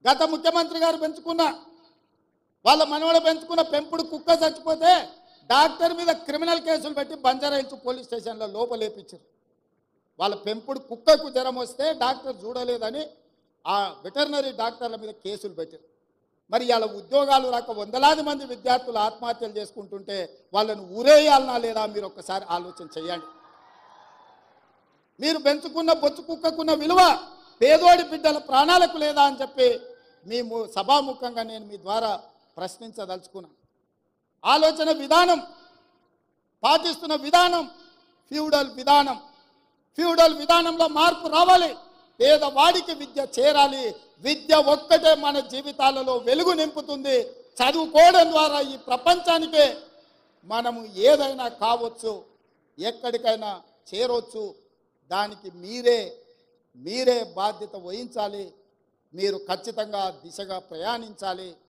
గత ముఖ్యమంత్రి గారు పెంచుకున్న వాళ్ళ మనవడు పెంచుకున్న పెంపుడు కుక్క చచ్చిపోతే డాక్టర్ మీద క్రిమినల్ కేసులు పెట్టి బంజారాహిల్స్ పోలీస్ స్టేషన్లో లోపలేపించారు. వాళ్ళ పెంపుడు కుక్కకు జ్వరం వస్తే డాక్టర్ చూడలేదని ఆ వెటర్నరీ డాక్టర్ల మీద కేసులు పెట్టారు. మరి వాళ్ళ ఉద్యోగాలు రాక వందలాది మంది విద్యార్థులు ఆత్మహత్యలు చేసుకుంటుంటే వాళ్ళను ఊరేయాలనా లేదా మీరు ఒక్కసారి ఆలోచన చేయండి. మీరు పెంచుకున్న బొచ్చు కుక్కకున్న విలువ పేదోడి బిడ్డల ప్రాణాలకు లేదా అని చెప్పి మేము సభాముఖంగా నేను మీ ద్వారా ప్రశ్నించదలుచుకున్నాను. ఆలోచన విధానం పాటిస్తున్న విధానం ఫ్యూడల్ విధానంలో మార్పు రావాలి. పేదవాడికి విద్య చేరాలి. విద్య ఒక్కటే మన జీవితాలలో వెలుగు నింపుతుంది. చదువుకోవడం ద్వారా ఈ ప్రపంచానికే మనము ఏదైనా కావచ్చు, ఎక్కడికైనా చేరవచ్చు. దానికి మీరే బాధ్యత వహించాలి. మీరు ఖచ్చితంగా దిశగా ప్రయాణించాలి.